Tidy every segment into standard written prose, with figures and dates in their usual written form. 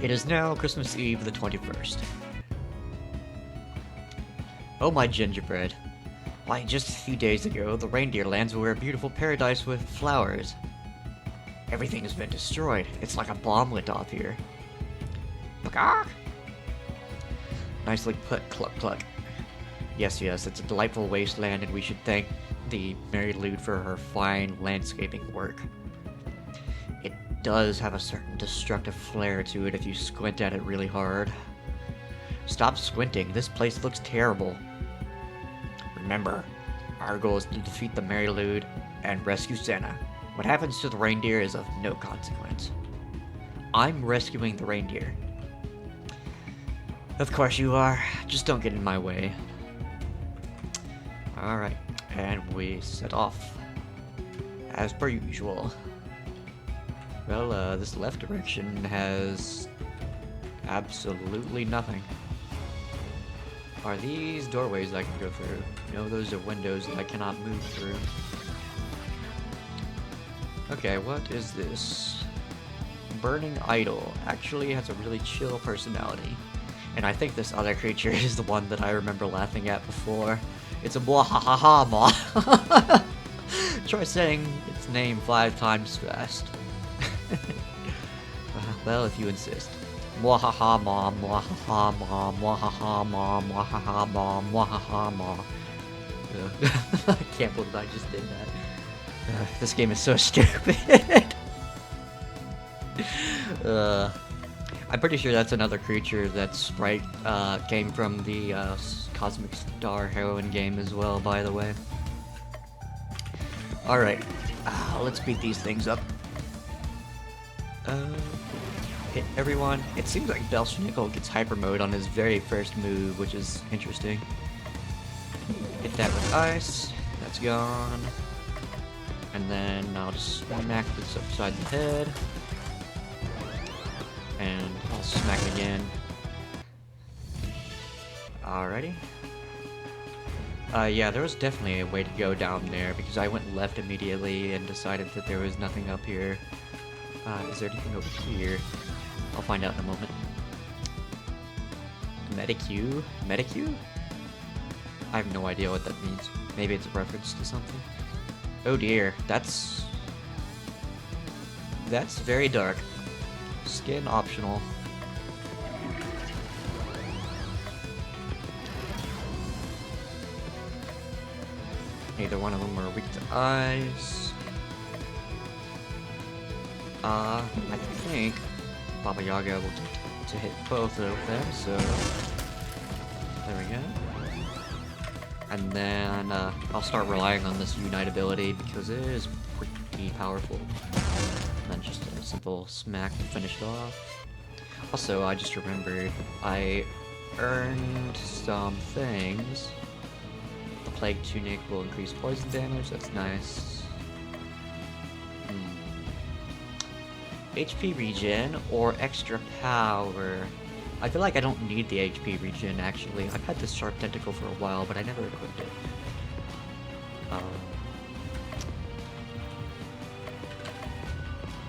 It is now Christmas Eve the 21st. Oh my gingerbread. Why, just a few days ago, the reindeer lands were a beautiful paradise with flowers. Everything has been destroyed. It's like a bomb went off here. Paka! Nicely put, Cluck Cluck. Yes, it's a delightful wasteland, and we should thank the Mary Lude for her fine landscaping work. It does have a certain destructive flair to it if you squint at it really hard. Stop squinting, this place looks terrible. Remember, our goal is to defeat the Mary Lude and rescue Santa. What happens to the reindeer is of no consequence. I'm rescuing the reindeer. Of course you are, just don't get in my way. Alright, and we set off. As per usual. Well, this left direction has absolutely nothing. Are these doorways I can go through? No, those are windows that I cannot move through. Okay, what is this? Burning Idol actually has a really chill personality. And I think this other creature is the one that I remember laughing at before. It's a mwahaha. Try saying its name 5 times fast. Well, if you insist. Mwahaha ma, mwahaha ma, mwahaha ma, mwahaha ma, mwahaha ma. I can't believe I just did that. This game is so stupid. I'm pretty sure that's another creature that's came from the Cosmic Star Heroine game as well, by the way. Alright, let's beat these things up. Hit everyone. It seems like Belschnickel gets hyper mode on his very first move, which is interesting. Hit that with ice. That's gone. And then I'll just smack this upside the head. And I'll smack it again. Alrighty. Yeah, there was definitely a way to go down there because I went left immediately and decided that there was nothing up here. Is there anything over here? I'll find out in a moment. Medicue? Medicue? I have no idea what that means. Maybe it's a reference to something. Oh dear, that's very dark. Skin optional. Neither one of them are weak to ice. I think Baba Yaga will to hit both of them, so there we go. And then I'll start relying on this Unite ability because it is pretty powerful. And then just a simple smack to finish it off. Also, I just remembered I earned some things. The Plague Tunic will increase poison damage, that's nice. HP regen or extra power. I feel like I don't need the HP regen actually. I've had this Sharp Tentacle for a while, but I never equipped it.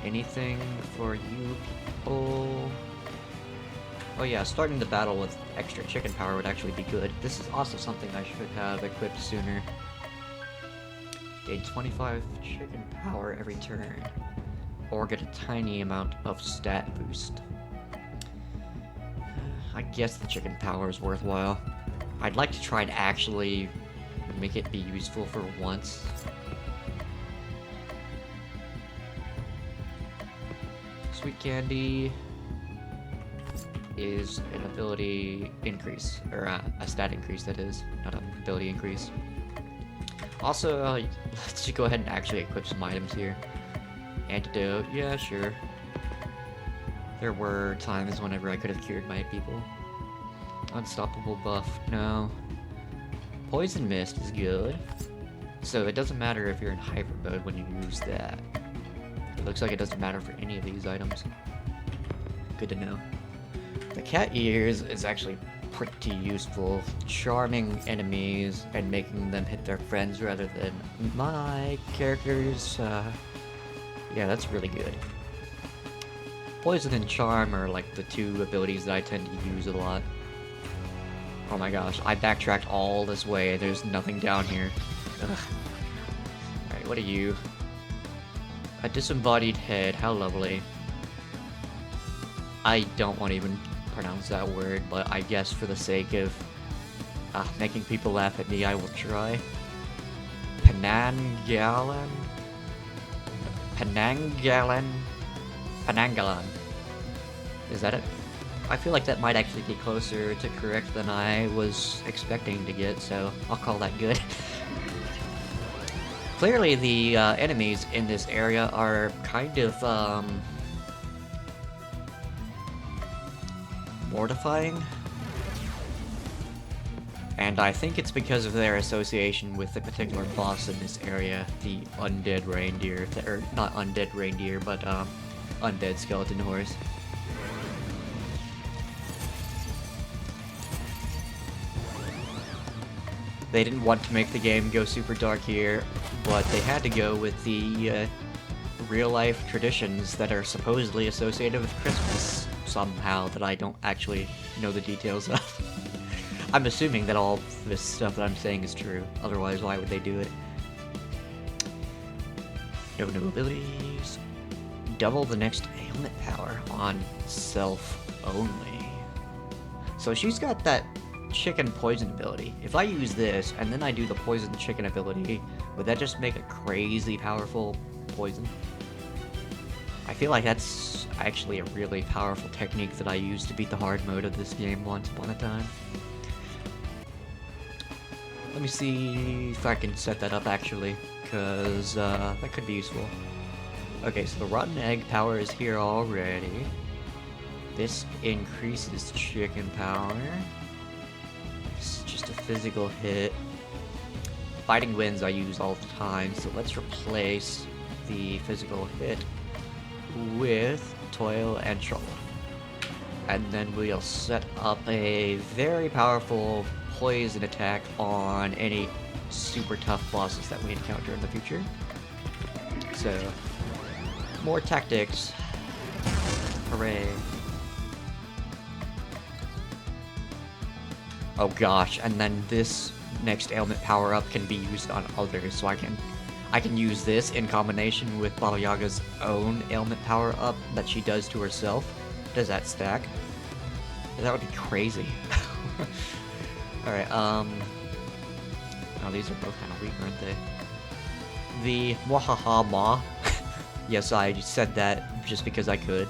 Anything for you people? Oh yeah, starting the battle with extra chicken power would actually be good. This is also something I should have equipped sooner. Gain 25 chicken power every turn. Or get a tiny amount of stat boost. I guess the chicken power is worthwhile. I'd like to try and actually make it be useful for once. Sweet Candy is an ability increase, or a stat increase that is, not an ability increase. Also, let's just go ahead and actually equip some items here. Antidote, yeah, sure. There were times whenever I could have cured my people. Unstoppable buff, no. Poison Mist is good. So it doesn't matter if you're in hyper mode when you use that. It looks like it doesn't matter for any of these items. Good to know. The cat ears is actually pretty useful. Charming enemies and making them hit their friends rather than my characters. Yeah, that's really good. Poison and Charm are like the two abilities that I tend to use a lot. Oh my gosh, I backtracked all this way, there's nothing down here. Ugh. Alright, what are you? A disembodied head, how lovely. I don't want to even pronounce that word, but I guess for the sake of making people laugh at me, I will try. Penangalan? Penangalan. Is that it? I feel like that might actually be closer to correct than I was expecting to get, so I'll call that good. Clearly, the enemies in this area are kind of, mortifying. And I think it's because of their association with the particular boss in this area, the undead reindeer, or not undead reindeer, but undead skeleton horse. They didn't want to make the game go super dark here, but they had to go with the real-life traditions that are supposedly associated with Christmas somehow that I don't actually know the details of. I'm assuming that all this stuff that I'm saying is true, otherwise why would they do it? No new abilities. Double the next ailment power on self only. So she's got that chicken poison ability. If I use this, and then I do the poison chicken ability, would that just make a crazy powerful poison? I feel like that's actually a really powerful technique that I used to beat the hard mode of this game once upon a time. Let me see if I can set that up actually, because that could be useful. Okay, so the rotten egg power is here already. This increases chicken power. It's just a physical hit. Fighting winds I use all the time, so let's replace the physical hit with toil and trouble. And then we'll set up a very powerful poison attack on any super tough bosses that we encounter in the future. So, more tactics. Hooray. Oh gosh, and then this next ailment power-up can be used on others, so I can use this in combination with Baba Yaga's own ailment power-up that she does to herself. Does that stack? That would be crazy. Alright, oh, these are both kind of weak, aren't they? The Mwahaha Ma. Yes, I said that just because I could.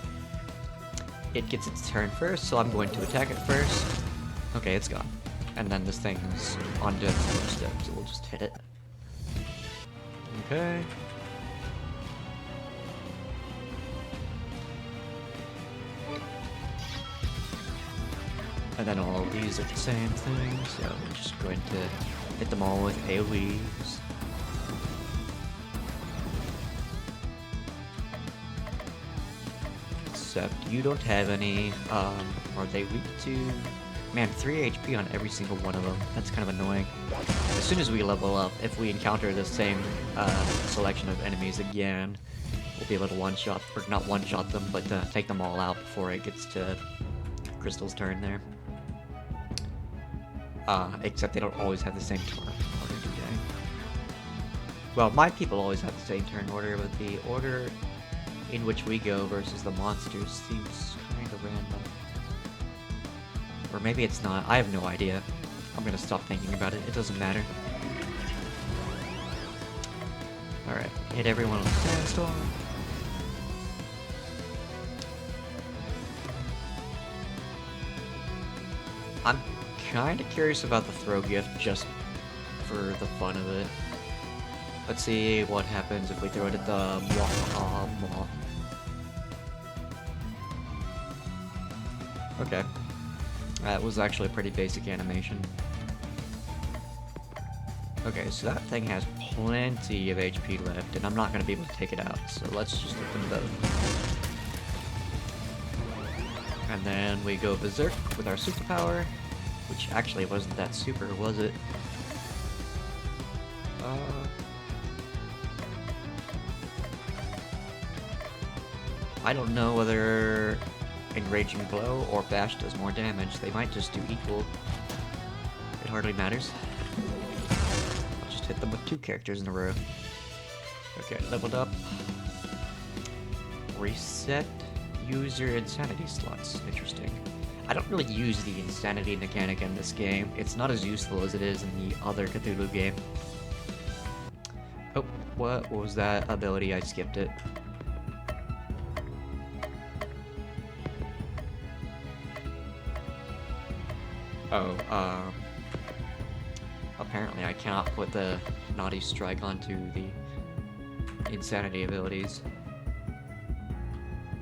It gets its turn first, so I'm going to attack it first. Okay, it's gone. And then this thing's on death's doorstep, so we'll just hit it. Okay. And then all of these are the same thing, so I'm just going to hit them all with AoEs. Except you don't have any, are they weak to... Man, 3 HP on every single one of them. That's kind of annoying. As soon as we level up, if we encounter the same selection of enemies again, we'll be able to one-shot, or not one-shot them, but take them all out before it gets to Crystal's turn there. Except they don't always have the same turn order, do they? Well, my people always have the same turn order, but the order in which we go versus the monsters seems kind of random. Or maybe it's not. I have no idea. I'm gonna stop thinking about it. It doesn't matter. Alright, hit everyone on the sandstorm. I'm kinda curious about the throw gift just for the fun of it. Let's see what happens if we throw it at the Mwahaha. Okay. That was actually a pretty basic animation. Okay, so that thing has plenty of HP left, and I'm not going to be able to take it out, so let's just hit them both. And then we go Berserk with our superpower, which actually wasn't that super, was it? I don't know whether Enraging Blow or Bash does more damage. They might just do equal. It hardly matters. I'll just hit them with 2 characters in a row. Okay, leveled up. Reset user insanity slots. Interesting. I don't really use the insanity mechanic in this game. It's not as useful as it is in the other Cthulhu game. Oh, what was that ability? I skipped it. Oh, apparently I cannot put the Naughty Strike onto the insanity abilities.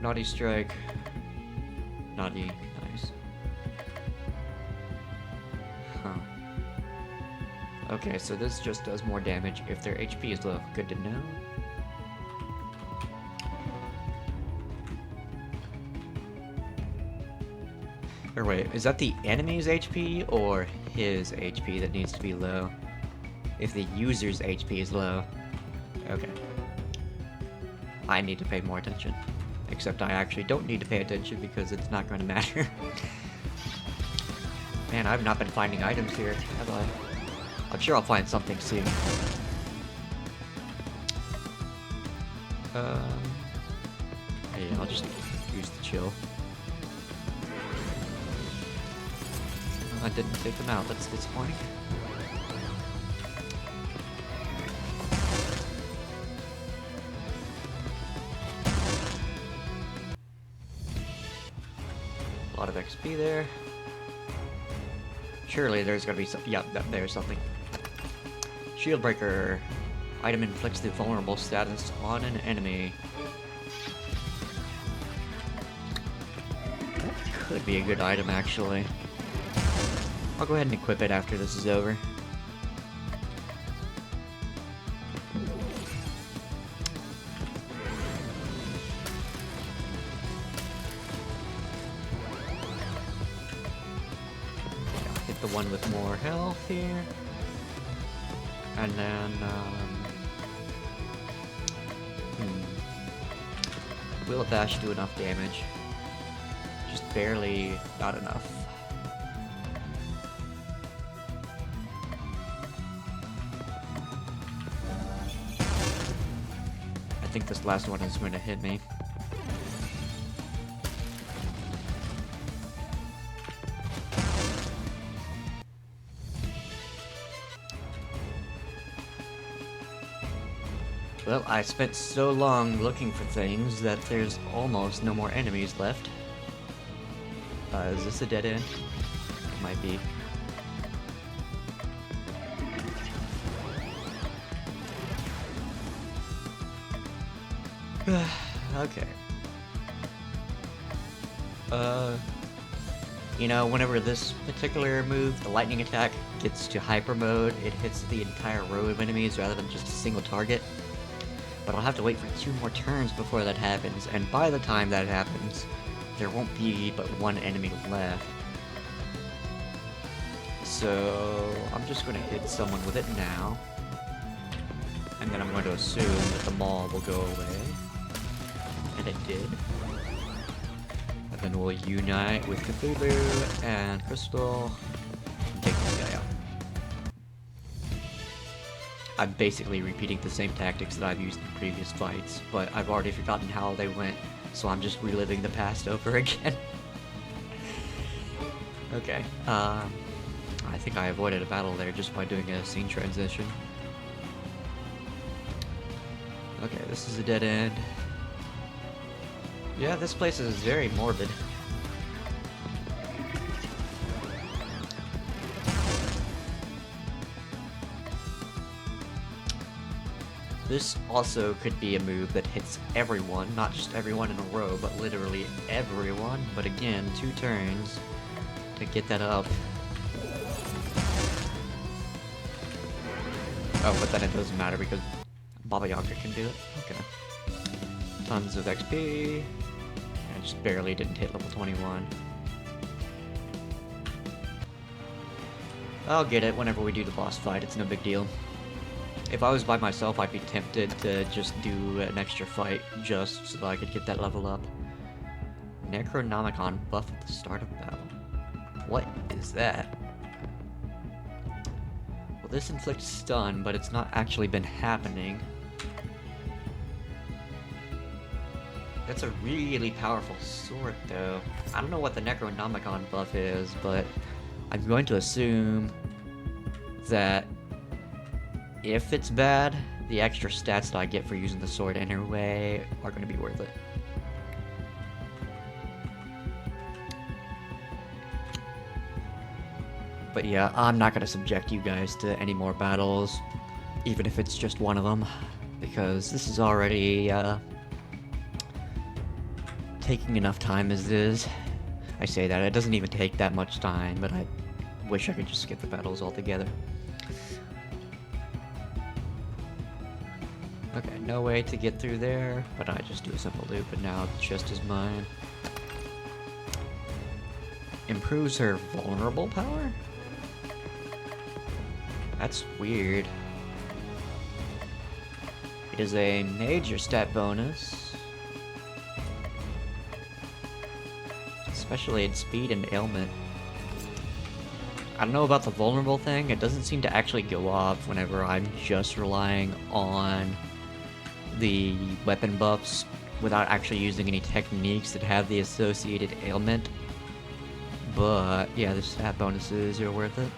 Naughty Strike. Naughty. Nice. Huh. Okay, so this just does more damage if their HP is low. Good to know. Or wait, is that the enemy's HP or his HP that needs to be low? If the user's HP is low. Okay. I need to pay more attention. Except I actually don't need to pay attention because it's not going to matter. Man, I've not been finding items here, have I? I'm sure I'll find something soon. Yeah, I'll just use the chill. I didn't take them out, that's disappointing. A lot of XP there. Surely there's gonna be some. Yep, there's something. Shield Breaker. Item inflicts the vulnerable status on an enemy. That could be a good item, actually. I'll go ahead and equip it after this is over. Hit the one with more health here. And then, will a bash do enough damage? Just barely, not enough. I think this last one is going to hit me. Well, I spent so long looking for things that there's almost no more enemies left. Is this a dead end? It might be. Okay. You know, whenever this particular move, the lightning attack, gets to hyper mode, it hits the entire row of enemies rather than just a single target. But I'll have to wait for 2 more turns before that happens, and by the time that happens, there won't be but 1 enemy left. So I'm just going to hit someone with it now. And then I'm going to assume that the maul will go away. And it did. And then we'll unite with Cthulhu and Crystal and take this guy out. I'm basically repeating the same tactics that I've used in previous fights, but I've already forgotten how they went, so I'm just reliving the past over again. Okay, I think I avoided a battle there just by doing a scene transition. Okay, this is a dead end. Yeah, this place is very morbid. This also could be a move that hits everyone, not just everyone in a row, but literally everyone. But again, 2 turns to get that up. Oh, but then it doesn't matter because Baba Yaga can do it. Okay. Tons of XP. I just barely didn't hit level 21. I'll get it whenever we do the boss fight, it's no big deal. If I was by myself, I'd be tempted to just do an extra fight just so that I could get that level up. Necronomicon buff at the start of battle. What is that? Well, this inflicts stun, but it's not actually been happening. That's a really powerful sword, though. I don't know what the Necronomicon buff is, but I'm going to assume that if it's bad, the extra stats that I get for using the sword anyway are going to be worth it. But yeah, I'm not going to subject you guys to any more battles, even if it's just one of them, because this is already taking enough time as it is. I say that, it doesn't even take that much time, but I wish I could just skip the battles altogether. Okay, no way to get through there, but I just do a simple loop, and now the chest is mine. Improves her vulnerable power? That's weird. It is a major stat bonus. Especially in speed and ailment. I don't know about the vulnerable thing, it doesn't seem to actually go off whenever I'm just relying on the weapon buffs without actually using any techniques that have the associated ailment. But yeah, the stat bonuses are worth it.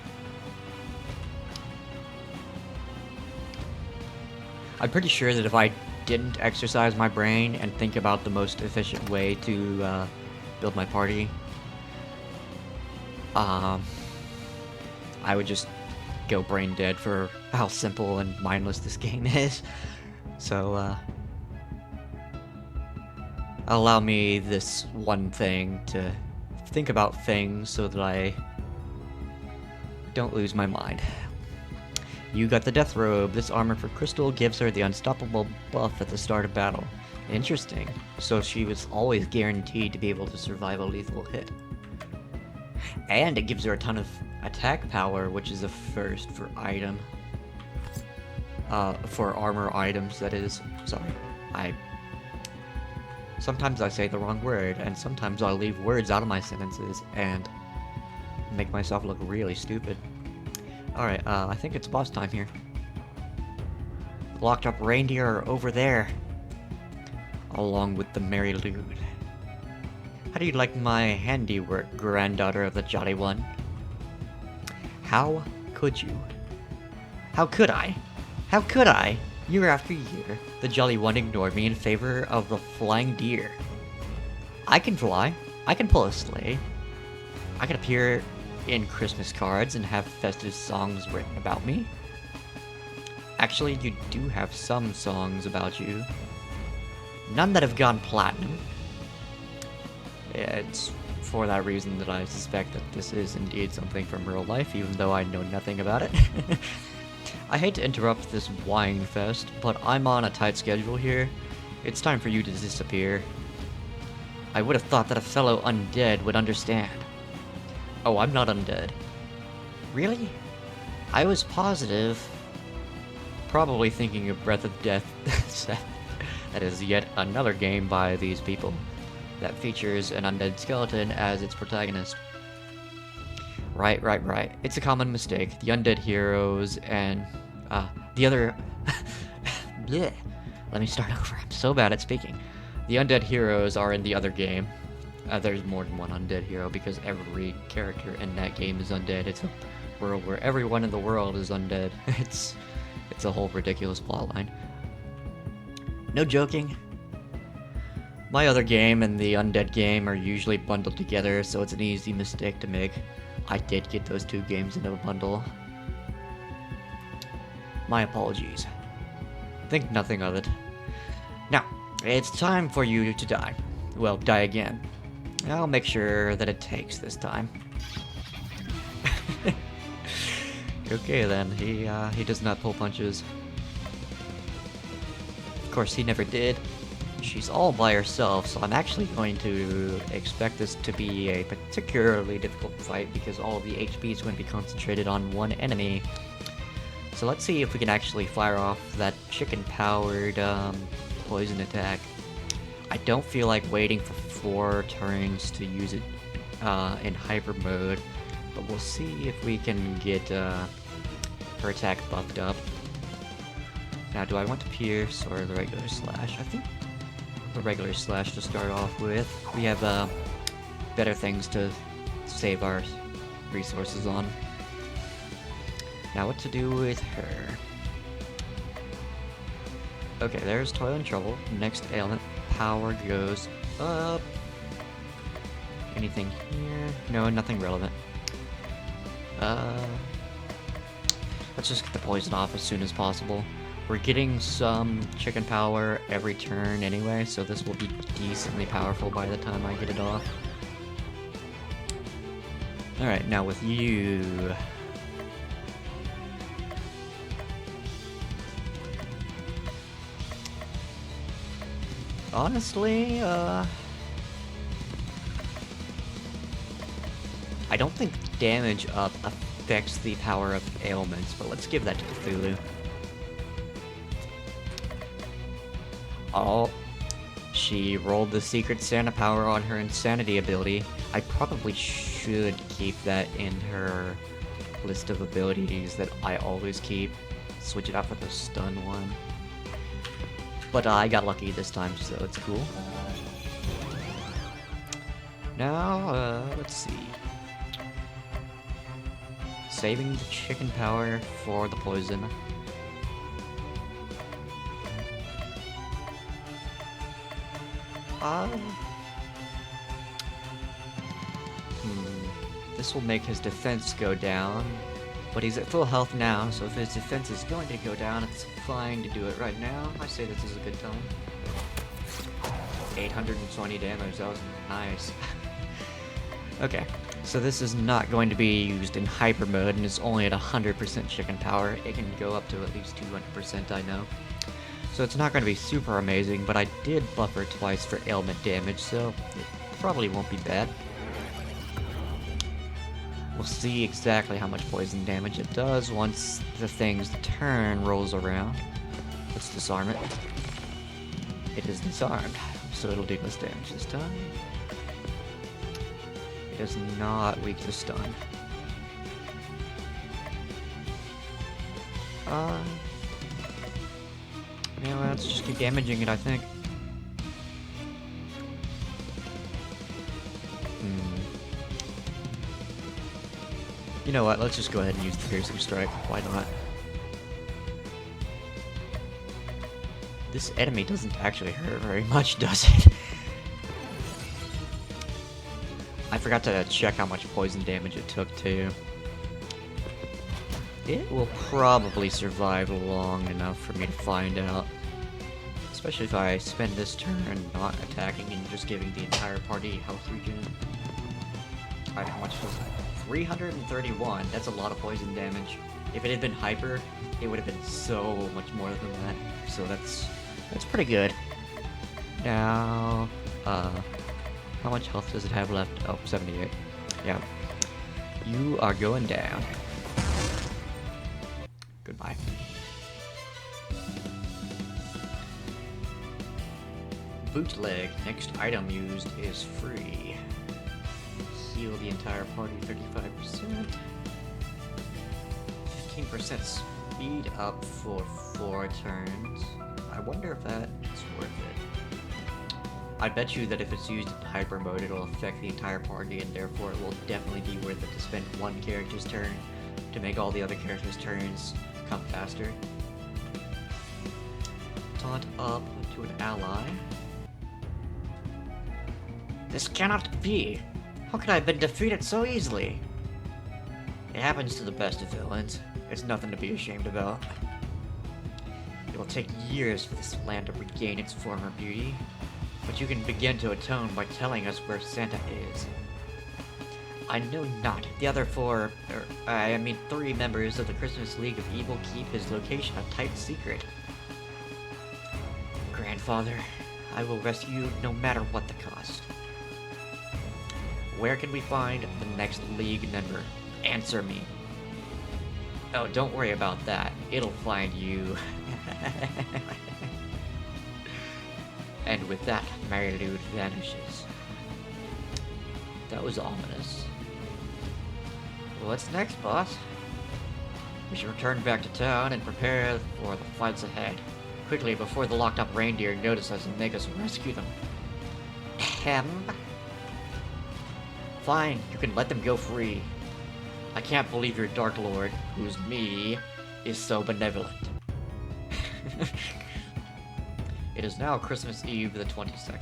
I'm pretty sure that if I didn't exercise my brain and think about the most efficient way to build my party, I would just go brain dead for how simple and mindless this game is. So, allow me this one thing to think about things so that I don't lose my mind. You got the Death Robe. This armor for Crystal gives her the unstoppable buff at the start of battle. Interesting. So she was always guaranteed to be able to survive a lethal hit. And it gives her a ton of attack power, which is a first for item. For armor items, that is. Sorry. Sometimes I say the wrong word, and sometimes I leave words out of my sentences, and make myself look really stupid. Alright, I think it's boss time here. Locked up reindeer are over there. Along with the merry lewd. How do you like my handiwork, granddaughter of the Jolly One? How could you? How could I? How could I? Year after year, the Jolly One ignored me in favor of the flying deer. I can fly. I can pull a sleigh. I can appear in Christmas cards and have festive songs written about me. Actually, you do have some songs about you. None that have gone platinum. It's for that reason that I suspect that this is indeed something from real life, even though I know nothing about it. I hate to interrupt this wine fest, but I'm on a tight schedule here. It's time for you to disappear. I would have thought that a fellow undead would understand. Oh, I'm not undead. Really? I was positive. Probably thinking of Breath of Death. That is yet another game by these people that features an undead skeleton as its protagonist. Right. It's a common mistake. The undead heroes and the other... Blech. Let me start over. I'm so bad at speaking. The undead heroes are in the other game. There's more than one undead hero because every character in that game is undead. It's a world where everyone in the world is undead. It's a whole ridiculous plotline. No joking. My other game and the undead game are usually bundled together, so it's an easy mistake to make. I did get those two games in a bundle. My apologies. Think nothing of it. Now, it's time for you to die. Well, die again. I'll make sure that it takes this time. Okay then, he does not pull punches. Of course, he never did. She's all by herself, so I'm actually going to expect this to be a particularly difficult fight because all of the HP is going to be concentrated on one enemy. So let's see if we can actually fire off that chicken-powered poison attack. I don't feel like waiting for 4 turns to use it in hyper mode, but we'll see if we can get her attack buffed up. Now, do I want to pierce or the regular slash? I think the regular slash to start off with. We have better things to save our resources on. Now, what to do with her? Okay, there's Toil and Trouble. Next ailment, power goes up. Anything here? No, nothing relevant. Let's just get the poison off as soon as possible. We're getting some chicken power every turn anyway, so this will be decently powerful by the time I get it off. Alright, now with you. Honestly, I don't think damage up affects the power of ailments, but let's give that to Cthulhu. Oh, she rolled the Secret Santa power on her Insanity ability. I probably should keep that in her list of abilities that I always keep. Switch it out for the stun one. But I got lucky this time, so it's cool. Now, let's see. Saving the chicken power for the poison. This will make his defense go down, but he's at full health now, so if his defense is going to go down, it's fine to do it right now. I say this is a good time. 820 damage, that was nice. Okay, so this is not going to be used in hyper mode, and it's only at 100% chicken power. It can go up to at least 200%, I know. So it's not going to be super amazing, but I did buff her twice for ailment damage, so it probably won't be bad. We'll see exactly how much poison damage it does once the thing's turn rolls around. Let's disarm it. It is disarmed, so it'll do less damage this time. It is not weak to stun. Yeah, let's just keep damaging it, I think. You know what, let's just go ahead and use the Piercing Strike. Why not? This enemy doesn't actually hurt very much, does it? I forgot to check how much poison damage it took, too. It will probably survive long enough for me to find out. Especially if I spend this turn not attacking and just giving the entire party health regen. Alright, how much was it? 331. That's a lot of poison damage. If it had been hyper, it would have been so much more than that. So that's pretty good. Now, how much health does it have left? Oh, 78. Yeah. You are going down. Goodbye. Bootleg. Next item used is free. Heal the entire party 35%. 15% speed up for 4 turns. I wonder if that's worth it. I bet you that if it's used in hyper mode, it'll affect the entire party, and therefore it will definitely be worth it to spend one character's turn to make all the other characters' turns come faster. Taunt up to an ally. This cannot be! How could I have been defeated so easily? It happens to the best of villains. It's nothing to be ashamed about. It will take years for this land to regain its former beauty, but you can begin to atone by telling us where Santa is. I know not. The other 3 members of the Christmas League of Evil keep his location a tight secret. Grandfather, I will rescue you no matter what the cost. Where can we find the next League member? Answer me. Oh, don't worry about that. It'll find you. And with that, Marilude vanishes. That was ominous. What's next, boss? We should return back to town and prepare for the fights ahead. Quickly, before the locked-up reindeer notice us and make us rescue them. Ahem. Fine, you can let them go free. I can't believe your Dark Lord, who's me, is so benevolent. It is now Christmas Eve the 22nd.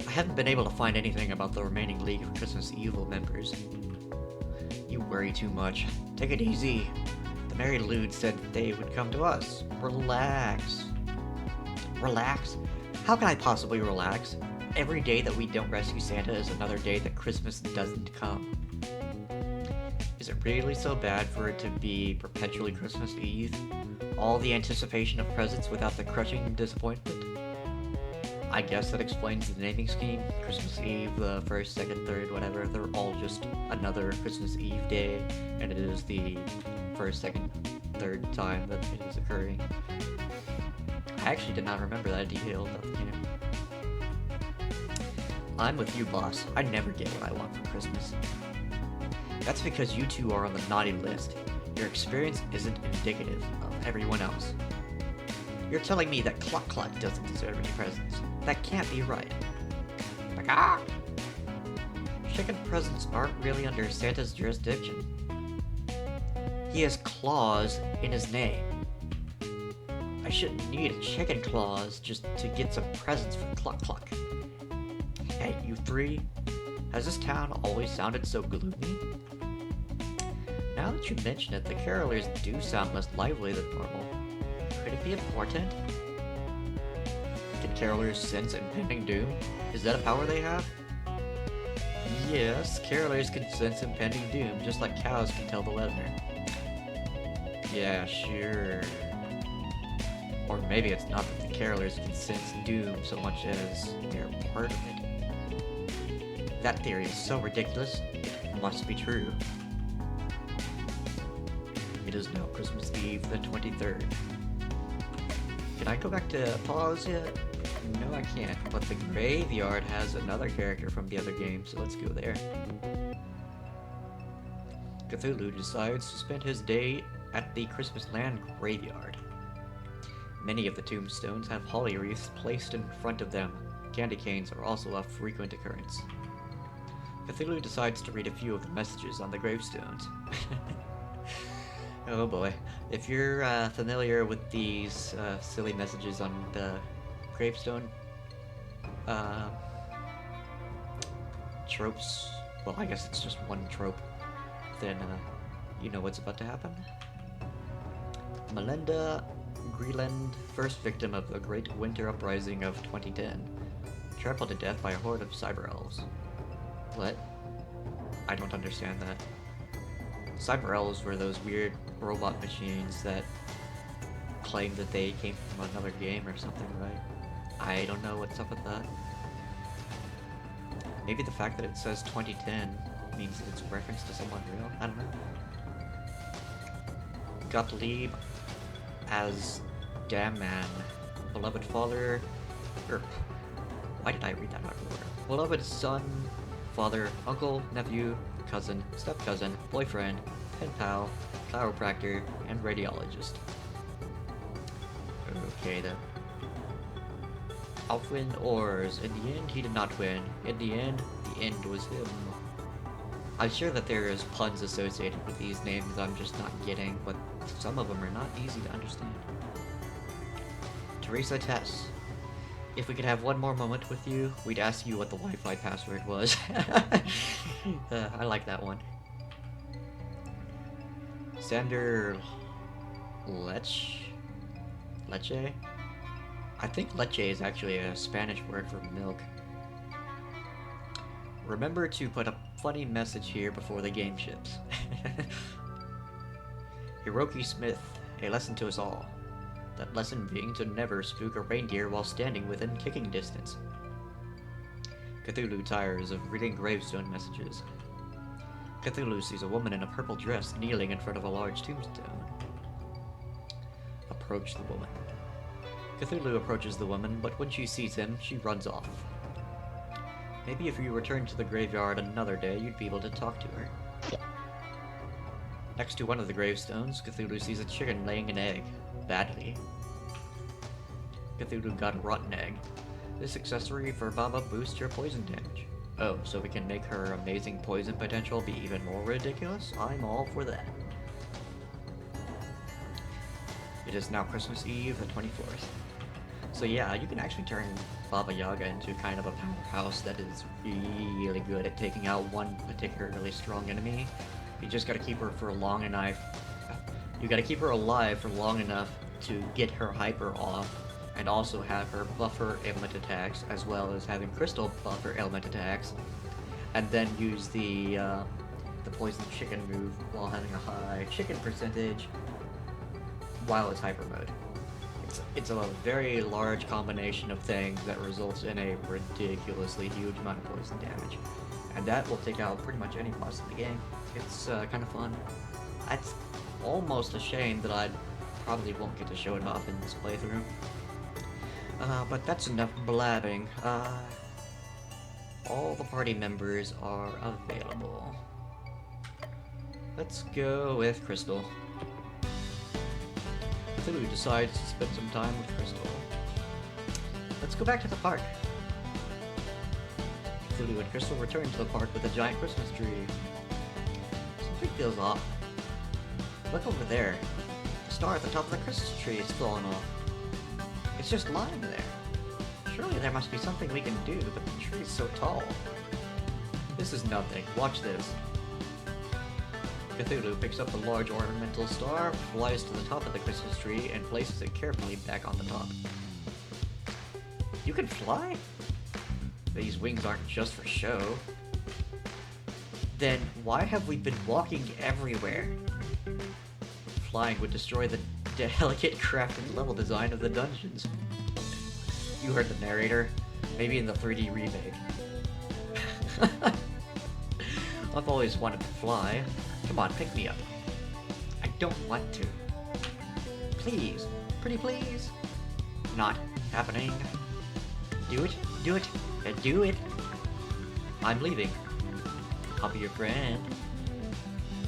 I haven't been able to find anything about the remaining League of Christmas Evil members. You worry too much. Take it easy. The Merry Lude said that they would come to us. Relax. Relax? How can I possibly relax? Every day that we don't rescue Santa is another day that Christmas doesn't come. Is it really so bad for it to be perpetually Christmas Eve? All the anticipation of presents without the crushing disappointment? I guess that explains the naming scheme. Christmas Eve, the 1st, 2nd, 3rd, whatever, they're all just another Christmas Eve day, and it is the 1st, 2nd, 3rd time that it is occurring. I actually did not remember that detail of the game. I'm with you, boss. I never get what I want for Christmas. That's because you two are on the naughty list. Your experience isn't indicative of everyone else. You're telling me that Cluck Cluck doesn't deserve any presents. That can't be right. Ah! Chicken presents aren't really under Santa's jurisdiction. He has claws in his name. I shouldn't need a chicken claws just to get some presents for Cluck Cluck. Hey, you three, has this town always sounded so gloomy? Now that you mention it, the carolers do sound less lively than normal. Could it be important? Can carolers sense impending doom? Is that a power they have? Yes, carolers can sense impending doom, just like cows can tell the weather. Yeah, sure. Or maybe it's not that the carolers can sense doom so much as they're part of it. That theory is so ridiculous, it must be true. It is now Christmas Eve the 23rd. Can I go back to pause yet? No, I can't, but the graveyard has another character from the other game, so let's go there. Cthulhu decides to spend his day at the Christmas Land graveyard. Many of the tombstones have holly wreaths placed in front of them. Candy canes are also a frequent occurrence. Cthulhu decides to read a few of the messages on the gravestones. Oh boy. If you're familiar with these silly messages on the gravestone tropes, well, I guess it's just one trope, then you know what's about to happen. Melinda Greeland, first victim of the Great Winter Uprising of 2010, trampled to death by a horde of cyber elves. What? I don't understand that. Cyber elves were those weird robot machines that claimed that they came from another game or something, right? I don't know what's up with that. Maybe the fact that it says 2010 means that it's a reference to someone real? I don't know. Gottlieb as Damman, beloved father, why did I read that out of order? Beloved son, father, uncle, nephew, cousin, step-cousin, boyfriend, pen pal, chiropractor, and radiologist. Okay then. Alfwin Ors. In the end, he did not win. In the end was him. I'm sure that there is puns associated with these names I'm just not getting, but some of them are not easy to understand. Teresa Tess. If we could have one more moment with you, we'd ask you what the Wi-Fi password was. I like that one. Sander Leche? I think leche is actually a Spanish word for milk. Remember to put a funny message here before the game ships. Hiroki Smith, a lesson to us all. That lesson being to never spook a reindeer while standing within kicking distance. Cthulhu tires of reading gravestone messages. Cthulhu sees a woman in a purple dress kneeling in front of a large tombstone. Approach the woman. Cthulhu approaches the woman, but when she sees him, she runs off. Maybe if you returned to the graveyard another day, you'd be able to talk to her. Next to one of the gravestones, Cthulhu sees a chicken laying an egg. Badly. Cthulhu got a rotten egg. This accessory for Baba boosts your poison damage. Oh, so we can make her amazing poison potential be even more ridiculous? I'm all for that. It is now Christmas Eve, the 24th. So yeah, you can actually turn Baba Yaga into kind of a powerhouse that is really good at taking out one particularly strong enemy. You just gotta keep her for long enough. You gotta keep her alive for long enough to get her hyper off, and also have her buffer ailment attacks, as well as having Crystal buffer ailment attacks, and then use the poison chicken move while having a high chicken percentage while it's hyper mode. It's a very large combination of things that results in a ridiculously huge amount of poison damage, and that will take out pretty much any boss in the game. It's kind of fun. It's almost a shame that I probably won't get to show it off in this playthrough. But that's enough blabbing. All the party members are available. Let's go with Crystal. Cthulhu decides to spend some time with Crystal. Let's go back to the park. Cthulhu and Crystal return to the park with a giant Christmas tree. Something feels off. Look over there. The star at the top of the Christmas tree is falling off. It's just lying there. Surely there must be something we can do, but the tree is so tall. This is nothing. Watch this. Cthulhu picks up the large ornamental star, flies to the top of the Christmas tree, and places it carefully back on the top. You can fly? These wings aren't just for show. Then why have we been walking everywhere? Flying would destroy the delicate crafted level design of the dungeons. You heard the narrator. Maybe in the 3D remake. I've always wanted to fly. Come on, pick me up. I don't want to. Please. Pretty please. Not happening. Do it. Do it. Do it. I'm leaving. I'll be your friend.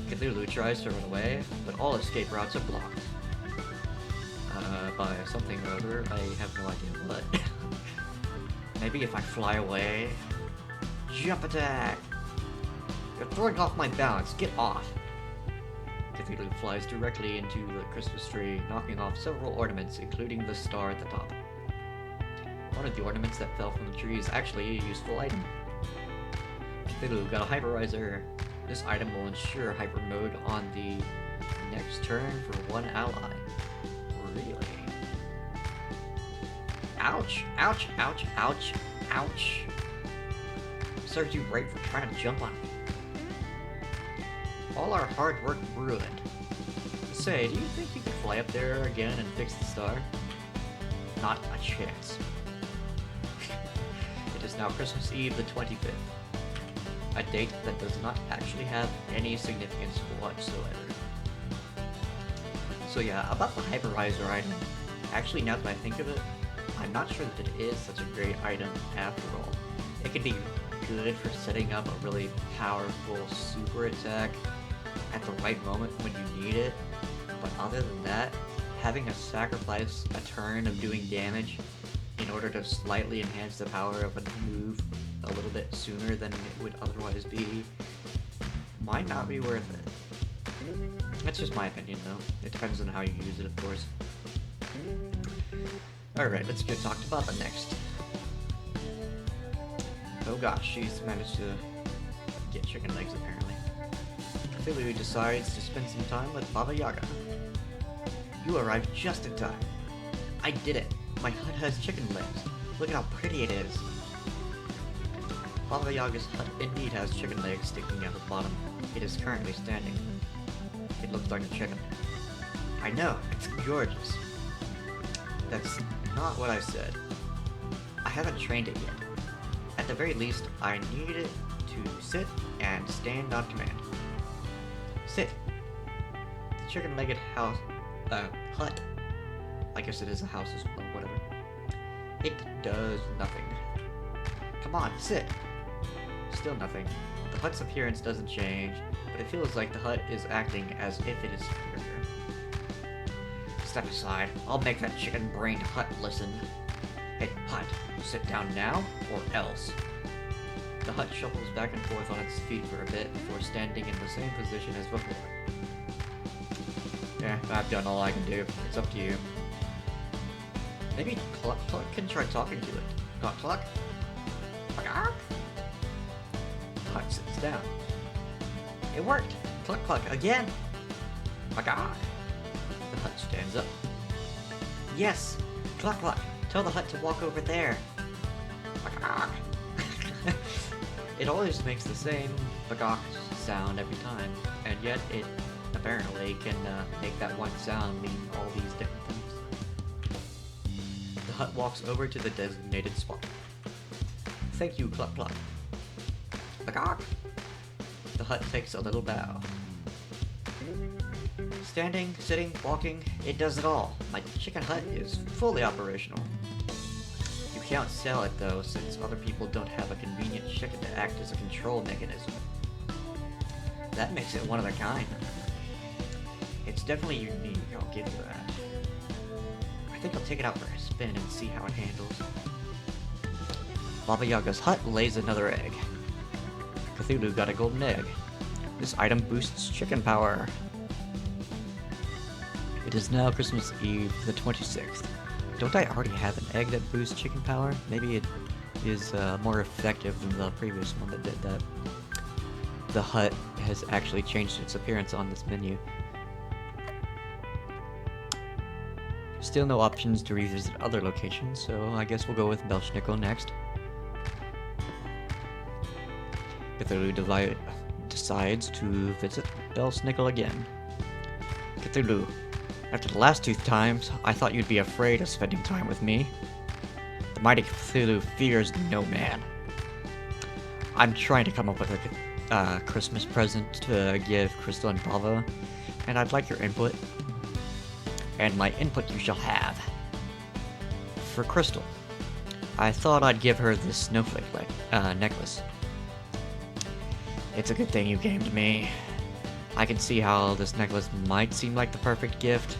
Cthulhu tries to run away, but all escape routes are blocked. By something or other, I have no idea what. Maybe if I fly away... Jump attack! You're throwing off my balance, get off! Cthulhu flies directly into the Christmas tree, knocking off several ornaments, including the star at the top. One of the ornaments that fell from the tree is actually a useful item. Cthulhu got a hyperizer. This item will ensure hyper mode on the next turn for one ally. Really? Ouch! Ouch! Ouch! Ouch! Ouch! Serves you right for trying to jump on me. All our hard work ruined. Say, do you think you could fly up there again and fix the star? Not a chance. It is now Christmas Eve the 25th. A date that does not actually have any significance whatsoever. So yeah, about the hyperizer item. Actually, now that I think of it, I'm not sure that it is such a great item after all. It could be good for setting up a really powerful super attack at the right moment when you need it, but other than that, having to sacrifice a turn of doing damage in order to slightly enhance the power of a move a little bit sooner than it would otherwise be might not be worth it. That's just my opinion though. It depends on how you use it, of course. Alright, let's get talked about the next. Oh gosh, she's managed to get chicken legs apparently. Cthulhu decides to spend some time with Baba Yaga. You arrived just in time. I did it. My hut has chicken legs. Look at how pretty it is. Baba Yaga's hut indeed has chicken legs sticking out the bottom. It is currently standing. It looks like a chicken. I know, it's gorgeous. That's not what I said. I haven't trained it yet. At the very least, I need it to sit and stand on command. Sit. The chicken-legged house, hut. I guess it is a house as well, whatever. It does nothing. Come on, sit. Still nothing. The hut's appearance doesn't change, but it feels like the hut is acting as if it is superior. Step aside. I'll make that chicken-brained hut listen. Hey, hut, sit down now, or else. The hut shuffles back and forth on its feet for a bit before standing in the same position as before. Yeah, I've done all I can do. It's up to you. Maybe Cluck Cluck can try talking to it. Cluck Cluck? Cluck? The hut sits down. It worked! Cluck Cluck again! Cluck! The hut stands up. Yes! Cluck Cluck! Tell the hut to walk over there. Cluck! It always makes the same bagok sound every time, and yet it apparently can make that one sound mean all these different things. The hut walks over to the designated spot. Thank you, Cluck Cluck. Bagok! The hut takes a little bow. Standing, sitting, walking, it does it all. My chicken hut is fully operational. You can't sell it though, since other people don't have a convenient chicken to act as a control mechanism. That makes it one of a kind. It's definitely unique, I'll give you that. I think I'll take it out for a spin and see how it handles. Baba Yaga's hut lays another egg. Cthulhu got a golden egg. This item boosts chicken power. It is now Christmas Eve, the 26th. Don't I already have an egg that boosts chicken power? Maybe it is more effective than the previous one that did that. The hut has actually changed its appearance on this menu. Still no options to revisit other locations, so I guess we'll go with Belschnickel next. Cthulhu decides to visit Belschnickel again. Cthulhu, after the last 2 times, I thought you'd be afraid of spending time with me. The mighty Cthulhu fears no man. I'm trying to come up with a Christmas present to give Crystal and Bava, and I'd like your input. And my input you shall have. For Crystal, I thought I'd give her this snowflake necklace. It's a good thing you came to me. I can see how this necklace might seem like the perfect gift.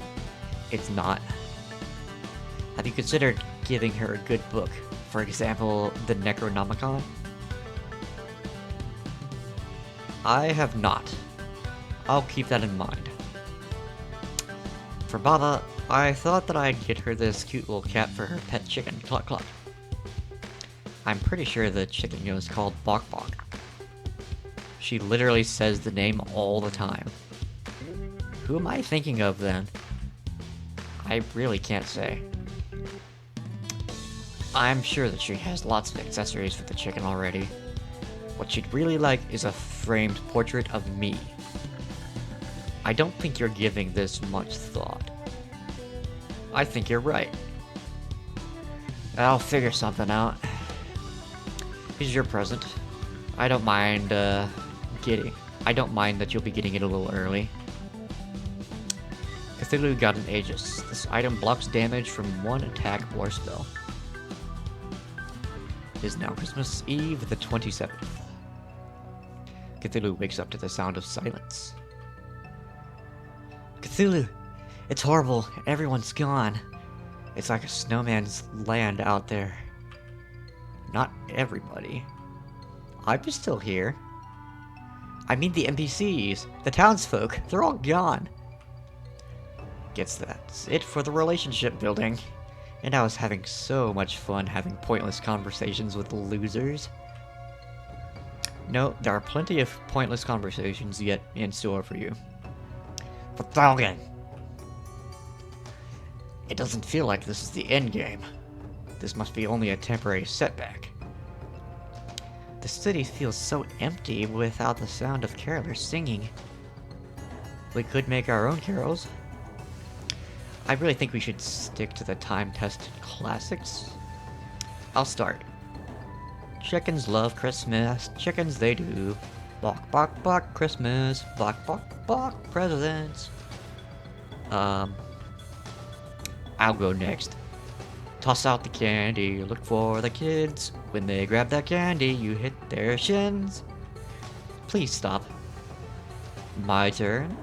It's not. Have you considered giving her a good book? For example, the Necronomicon? I have not. I'll keep that in mind. For Baba, I thought that I'd get her this cute little cap for her pet chicken, Cluck Cluck. I'm pretty sure the chicken is called Bok Bok. She literally says the name all the time. Who am I thinking of then? I really can't say. I'm sure that she has lots of accessories for the chicken already. What she'd really like is a framed portrait of me. I don't think you're giving this much thought. I think you're right. I'll figure something out. Here's your present. I don't mind that you'll be getting it a little early. Cthulhu got an Aegis. This item blocks damage from 1 attack or spell. It is now Christmas Eve, the 27th. Cthulhu wakes up to the sound of silence. Cthulhu! It's horrible. Everyone's gone. It's like a snowman's land out there. Not everybody. I'm still here. I mean the NPCs, the townsfolk, they're all gone. Guess that's it for the relationship building. And I was having so much fun having pointless conversations with losers. No, there are plenty of pointless conversations yet in store for you. But Falcon! It doesn't feel like this is the end game. This must be only a temporary setback. The city feels so empty without the sound of carolers singing. We could make our own carols. I really think we should stick to the time-tested classics. I'll start. Chickens love Christmas, chickens they do. Bok bok bok Christmas, bok bok bok presents. I'll go next. Toss out the candy, look for the kids. When they grab that candy, you hit their shins. Please stop. My turn.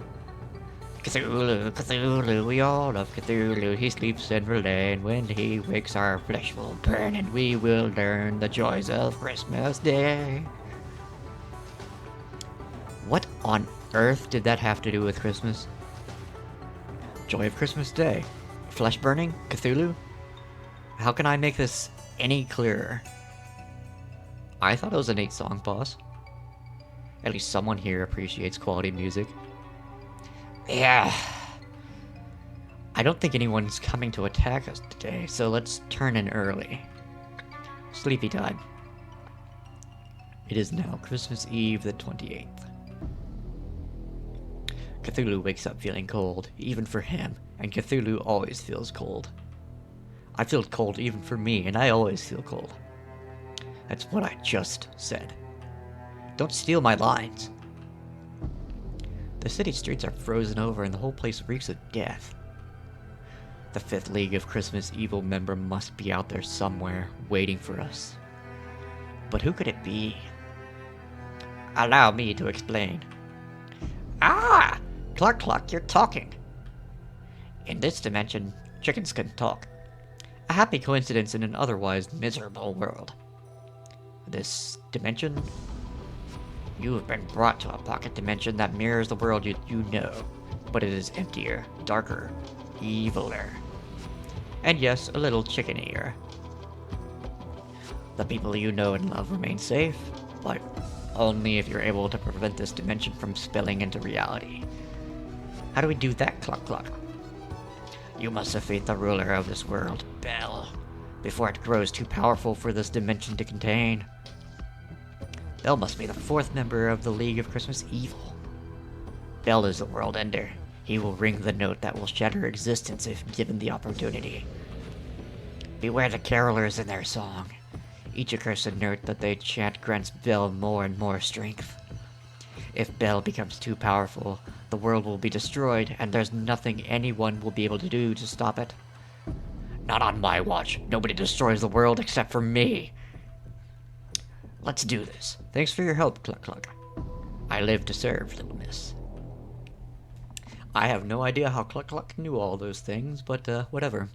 Cthulhu, Cthulhu, we all love Cthulhu. He sleeps in Berlin. When he wakes, our flesh will burn, and we will learn the joys of Christmas Day. What on earth did that have to do with Christmas? Joy of Christmas Day. Flesh burning? Cthulhu? How can I make this any clearer? I thought it was an 8-song boss. At least someone here appreciates quality music. Yeah. I don't think anyone's coming to attack us today, so let's turn in early. Sleepy time. It is now Christmas Eve the 28th. Cthulhu wakes up feeling cold, even for him, and Cthulhu always feels cold. I feel cold even for me, and I always feel cold. That's what I just said. Don't steal my lines. The city streets are frozen over and the whole place reeks of death. The 5th League of Christmas Evil member must be out there somewhere, waiting for us. But who could it be? Allow me to explain. Ah! Cluck Cluck, you're talking. In this dimension, chickens can talk. A happy coincidence in an otherwise miserable world. This dimension? You have been brought to a pocket dimension that mirrors the world you know, but it is emptier, darker, eviler. And yes, a little chickenier. The people you know and love remain safe, but only if you're able to prevent this dimension from spilling into reality. How do we do that, Cluck Cluck? You must defeat the ruler of this world, Bell, before it grows too powerful for this dimension to contain. Bell must be the 4th member of the League of Christmas Evil. Bell is the world ender. He will ring the note that will shatter existence if given the opportunity. Beware the carolers in their song. Each accursed note that they chant grants Bell more and more strength. If Bell becomes too powerful, the world will be destroyed, and there's nothing anyone will be able to do to stop it. Not on my watch. Nobody destroys the world except for me. Let's do this. Thanks for your help, Cluck Cluck. I live to serve, little miss. I have no idea how Cluck Cluck knew all those things, but whatever.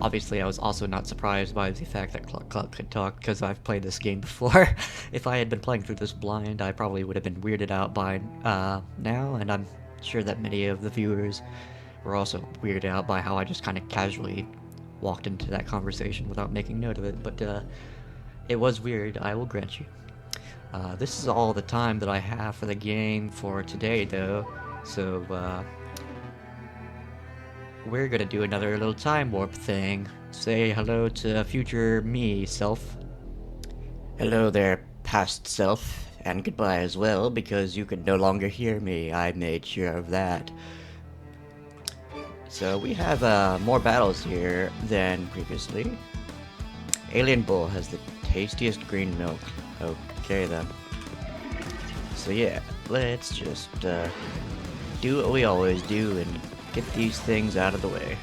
Obviously, I was also not surprised by the fact that Cluck Cluck could talk, because I've played this game before. If I had been playing through this blind, I probably would have been weirded out by now, and I'm sure that many of the viewers were also weirded out by how I just kind of casually walked into that conversation without making note of it, but it was weird, I will grant you. This is all the time that I have for the game for today, though, so we're gonna do another little time warp thing. Say hello to future me self. Hello there, past self, and goodbye as well, because you can no longer hear me. I made sure of that. So we have more battles here than previously. Alien Bull has the tastiest green milk. Okay then. So yeah, let's just do what we always do and get these things out of the way.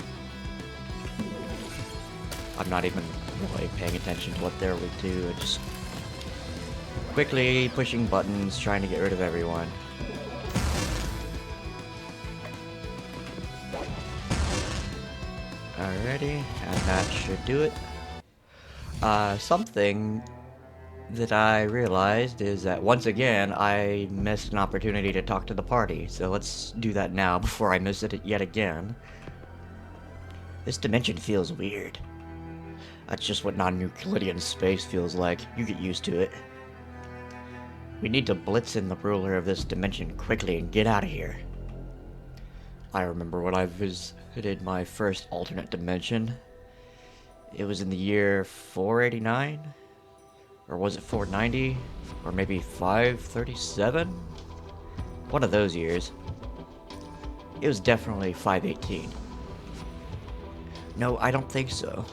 I'm not even really paying attention to what they're with do. I'm just quickly pushing buttons, trying to get rid of everyone. Alrighty, and that should do it. Something that I realized is that once again I missed an opportunity to talk to the party, so let's do that now before I miss it yet again. This dimension feels weird. That's just what non-Euclidean space feels like. You get used to it. We need to blitz in the ruler of this dimension quickly and get out of here. I remember when I visited my first alternate dimension. It was in the year 489? Or was it 490? Or maybe 537? One of those years. It was definitely 518. No, I don't think so.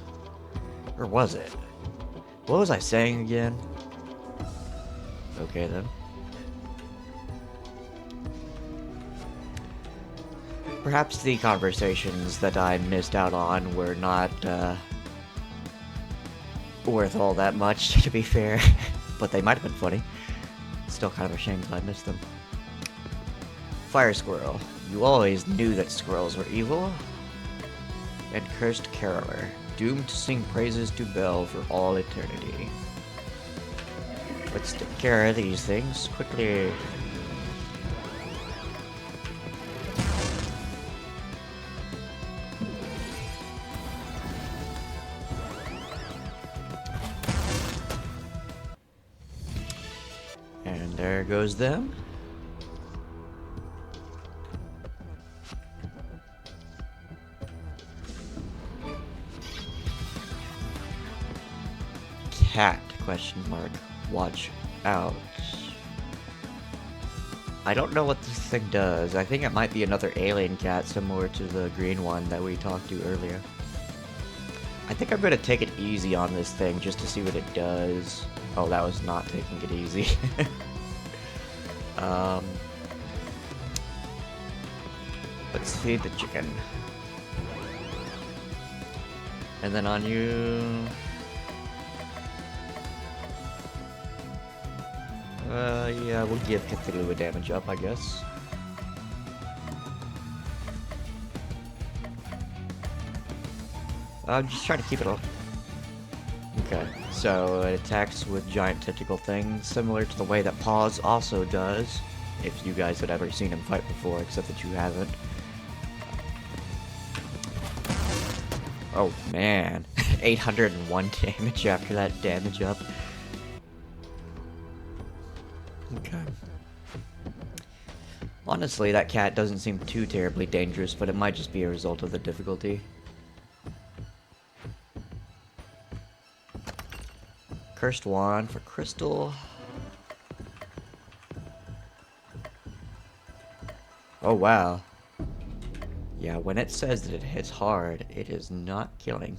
Or was it? What was I saying again? Okay then. Perhaps the conversations that I missed out on were not, worth all that much, to be fair. But they might have been funny. Still kind of a shame that I missed them. Fire Squirrel. You always knew that squirrels were evil. And Cursed Caroler. Doomed to sing praises to Bel for all eternity. Let's take care of these things quickly. And there goes them. Cat, question mark. Watch out. I don't know what this thing does. I think it might be another alien cat similar to the green one that we talked to earlier. I think I'm gonna take it easy on this thing just to see what it does. Oh, that was not taking it easy. Let's feed the chicken. And then on you... yeah, we'll give Cthulhu a damage up, I guess. I'm just trying to keep it off. Okay, so it attacks with giant tentacle things, similar to the way that Paws also does. If you guys had ever seen him fight before, except that you haven't. Oh man, 801 damage after that damage up. Okay. Honestly, that cat doesn't seem too terribly dangerous, but it might just be a result of the difficulty. Cursed Wand for Crystal. Oh wow. Yeah, when it says that it hits hard, it is not killing.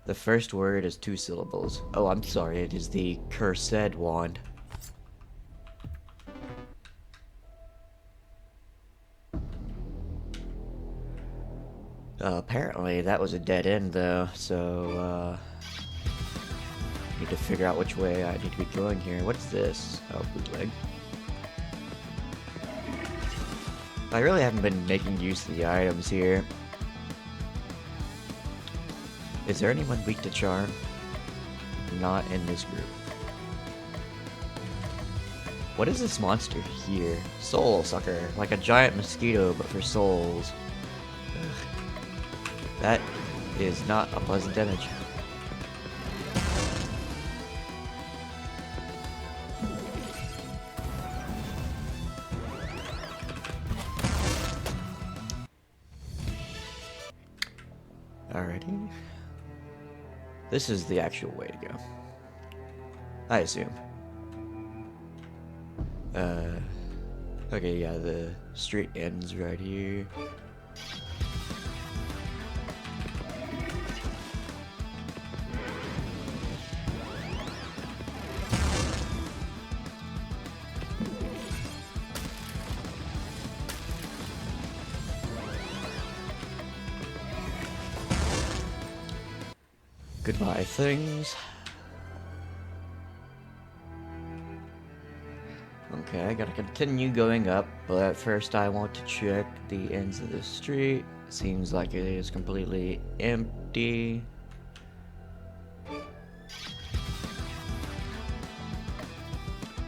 The first word is 2 syllables. Oh, I'm sorry, it is the Cursed Wand. Apparently that was a dead end though, so need to figure out which way I need to be going here. What's this? Oh, bootleg. I really haven't been making use of the items here. Is there anyone weak to charm? Not in this group. What is this monster here? Soul Sucker. Like a giant mosquito, but for souls. Ugh. That is not a pleasant image. Alrighty. This is the actual way to go. I assume. Okay, yeah, the street ends right here. Goodbye, things. Okay, I gotta continue going up, but first I want to check the ends of the street. Seems like it is completely empty.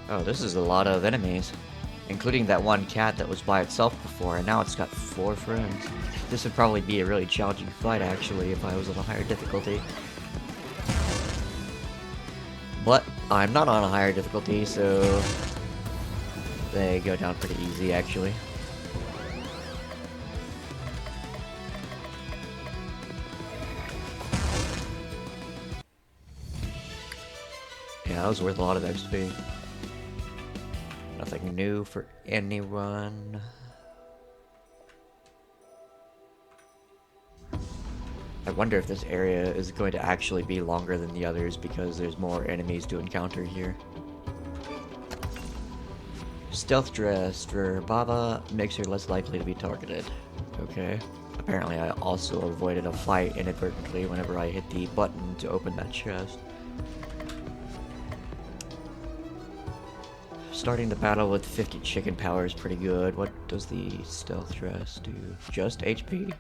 Oh, this is a lot of enemies, including that one cat that was by itself before, and now it's got 4 friends. This would probably be a really challenging fight, actually, if I was on a higher difficulty. But I'm not on a higher difficulty, so they go down pretty easy, actually. Yeah, that was worth a lot of XP. Nothing new for anyone. I wonder if this area is going to actually be longer than the others because there's more enemies to encounter here. Stealth dress for Baba makes her less likely to be targeted. Okay. Apparently I also avoided a fight inadvertently whenever I hit the button to open that chest. Starting the battle with 50 chicken power is pretty good. What does the stealth dress do? Just HP?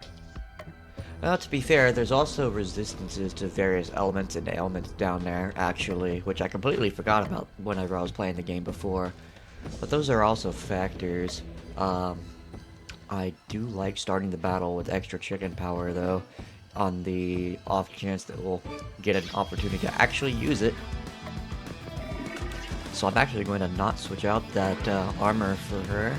Well, to be fair, there's also resistances to various elements and ailments down there, actually, which I completely forgot about whenever I was playing the game before. But those are also factors. I do like starting the battle with extra chicken power, though, on the off chance that we'll get an opportunity to actually use it. So I'm actually going to not switch out that armor for her.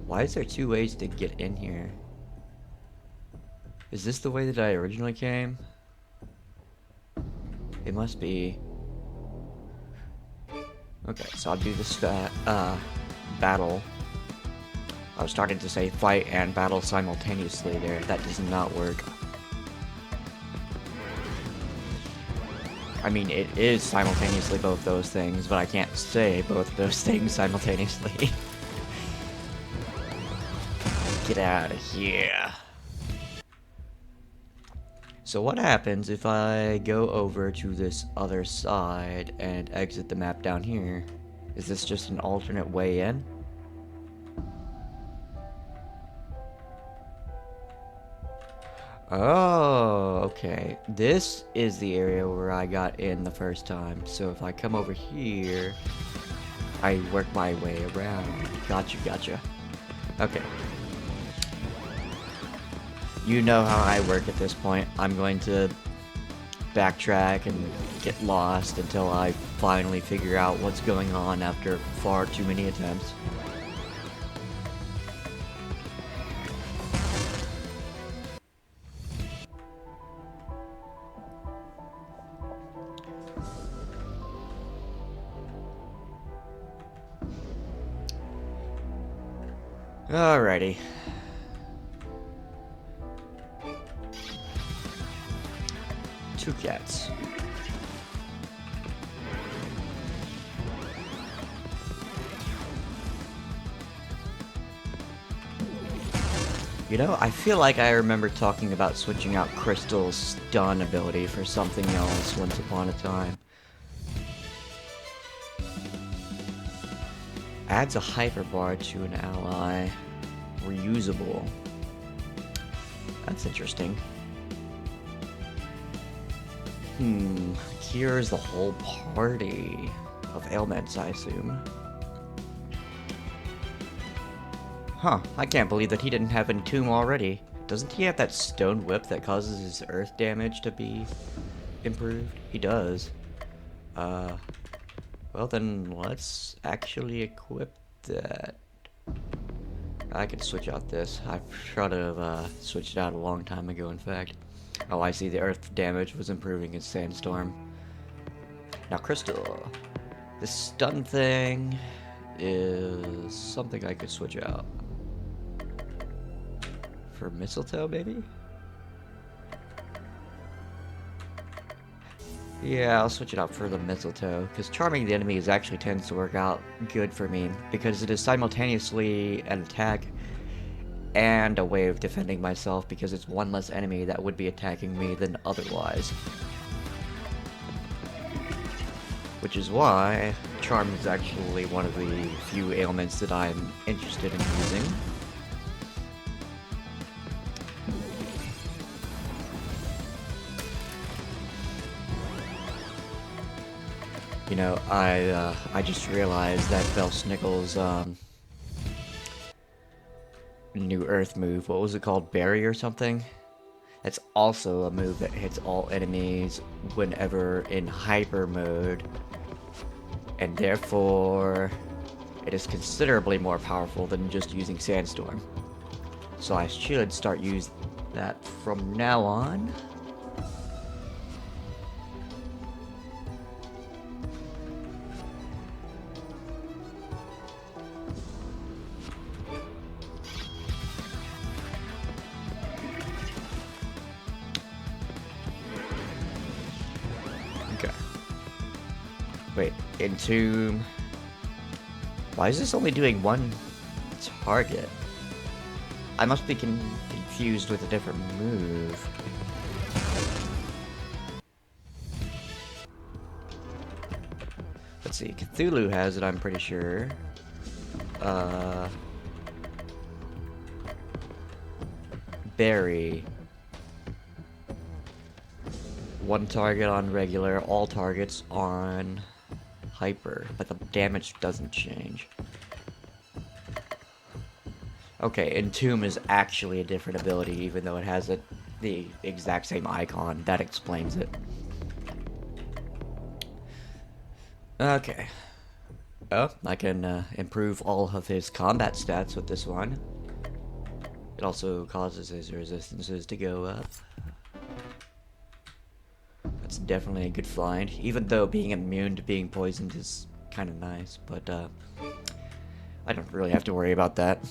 Why is there two ways to get in here? Is this the way that I originally came? It must be. Okay, so I'll do this battle. I was starting to say fight and battle simultaneously there. That does not work. I mean, it is simultaneously both those things, but I can't say both of those things simultaneously. Get out of here. So what happens if I go over to this other side and exit the map down here? Is this just an alternate way in? Oh, okay. This is the area where I got in the first time. So if I come over here, I work my way around. Gotcha. Okay. You know how I work at this point. I'm going to backtrack and get lost until I finally figure out what's going on after far too many attempts. Alrighty. Two cats. You know, I feel like I remember talking about switching out Crystal's stun ability for something else once upon a time. Adds a hyper bar to an ally. Reusable. That's interesting. Cures the whole party of ailments, I assume. Huh, I can't believe that he didn't have Entomb already. Doesn't he have that stone whip that causes his earth damage to be improved? He does. Well then, let's actually equip that. I could switch out this. I should have switched it out a long time ago, in fact. Oh, I see, the earth damage was improving in Sandstorm. Now, Crystal. This stun thing is something I could switch out. For Mistletoe, maybe? Yeah, I'll switch it out for the Mistletoe, because charming the enemies actually tends to work out good for me, because it is simultaneously an attack and a way of defending myself, because it's one less enemy that would be attacking me than otherwise. Which is why Charm is actually one of the few ailments that I'm interested in using. You know, I just realized that Belsnickel's new Earth move, what was it called? Berry or something? That's also a move that hits all enemies whenever in hyper mode. And therefore, it is considerably more powerful than just using Sandstorm. So I should start using that from now on. Wait, Entomb. Why is this only doing one target? I must be confused with a different move. Let's see, Cthulhu has it, I'm pretty sure. Berry. One target on regular, all targets on hyper, but the damage doesn't change. Okay, Entomb is actually a different ability, even though it has the exact same icon. That explains it. Okay. Oh, I can improve all of his combat stats with this one. It also causes his resistances to go up. That's definitely a good find, even though being immune to being poisoned is kind of nice, but I don't really have to worry about that.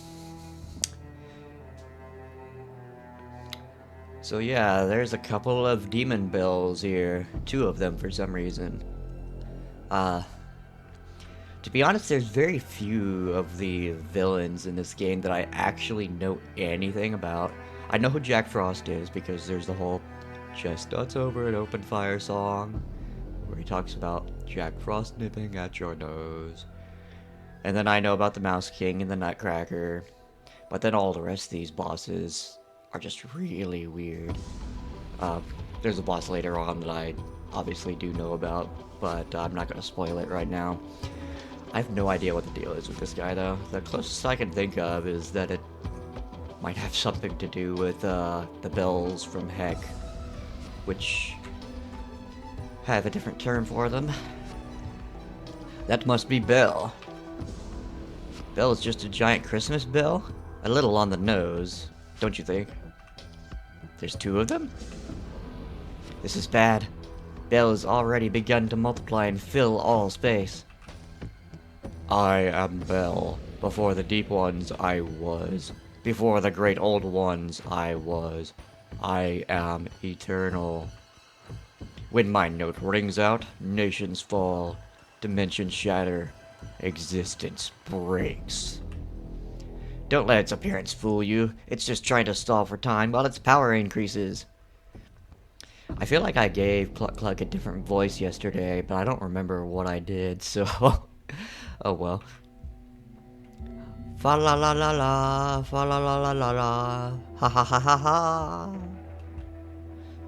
So yeah, there's a couple of demon bells here. 2 of them for some reason. To be honest, there's very few of the villains in this game that I actually know anything about. I know who Jack Frost is because there's the whole Chestnuts Over an Open Fire song, where he talks about Jack Frost nipping at your nose. And then I know about the Mouse King and the Nutcracker. But then all the rest of these bosses are just really weird. There's a boss later on that I obviously do know about, but I'm not going to spoil it right now. I have no idea what the deal is with this guy, though. The closest I can think of is that it might have something to do with the bells from Heck, which have a different term for them. That must be Bell. Bell is just a giant Christmas bell? A little on the nose, don't you think? There's 2 of them? This is bad. Bell has already begun to multiply and fill all space. I am Bell. Before the deep ones, I was. Before the great old ones, I was. I am eternal. When my note rings out, nations fall, dimensions shatter, existence breaks. Don't let its appearance fool you. It's just trying to stall for time while its power increases. I feel like I gave Cluck Cluck a different voice yesterday, but I don't remember what I did, so... oh well. Fa la la la la, fa la la la la la, ha ha ha ha ha.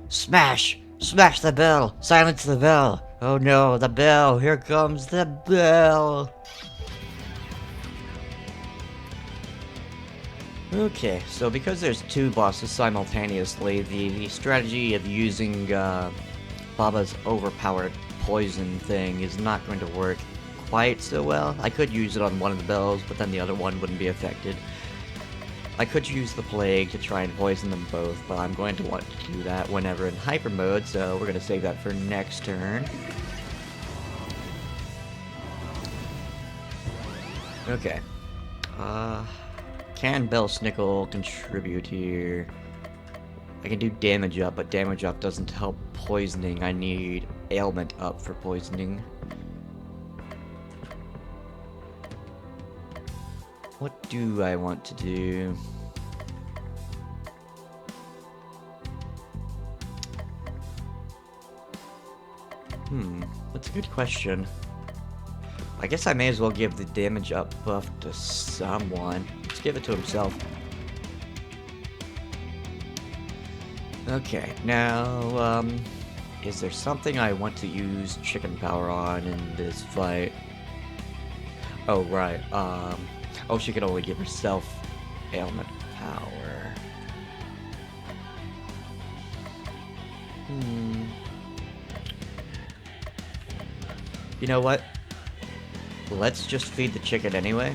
Smash! Smash the bell! Silence the bell! Oh no, the bell! Here comes the bell! Okay, so because there's 2 bosses simultaneously, the strategy of using Baba's overpowered poison thing is not going to work quite so well. I could use it on one of the bells, but then the other one wouldn't be affected. I could use the plague to try and poison them both, but I'm going to want to do that whenever in hyper mode, so we're going to save that for next turn. Okay. Can Bell Snickle contribute here? I can do damage up, but damage up doesn't help poisoning. I need ailment up for poisoning. What do I want to do? That's a good question. I guess I may as well give the damage up buff to someone. Let's give it to himself. Okay, now, is there something I want to use chicken power on in this fight? Oh, right, oh, she can only give herself ailment power. You know what? Let's just feed the chicken anyway.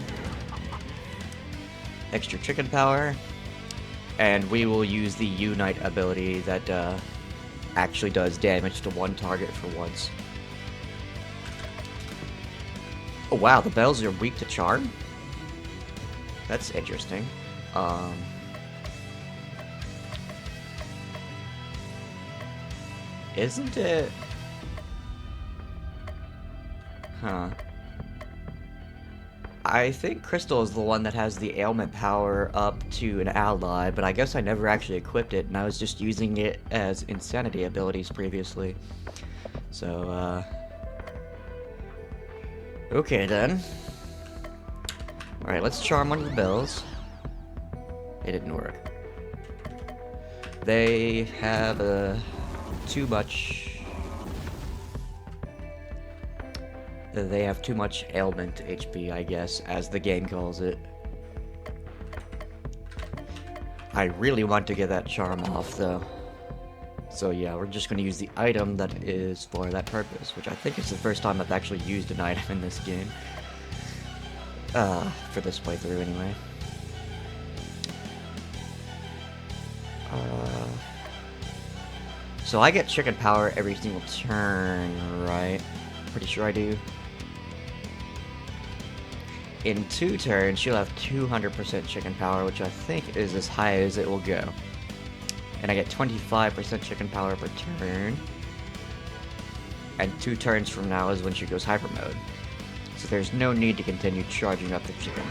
Extra chicken power. And we will use the Unite ability that actually does damage to one target for once. Oh wow, the bells are weak to charm? That's interesting. Isn't it... Huh. I think Crystal is the one that has the ailment power up to an ally, but I guess I never actually equipped it, and I was just using it as insanity abilities previously. So, okay then. Alright, let's charm one of the bells. It didn't work. They have, too much... They have too much ailment HP, I guess, as the game calls it. I really want to get that charm off, though. So yeah, we're just going to use the item that is for that purpose, which I think is the first time I've actually used an item in this game. For this playthrough, anyway. So I get chicken power every single turn, right? Pretty sure I do. In 2 turns, she'll have 200% chicken power, which I think is as high as it will go. And I get 25% chicken power per turn. And 2 turns from now is when she goes hyper mode. So there's no need to continue charging up the chicken.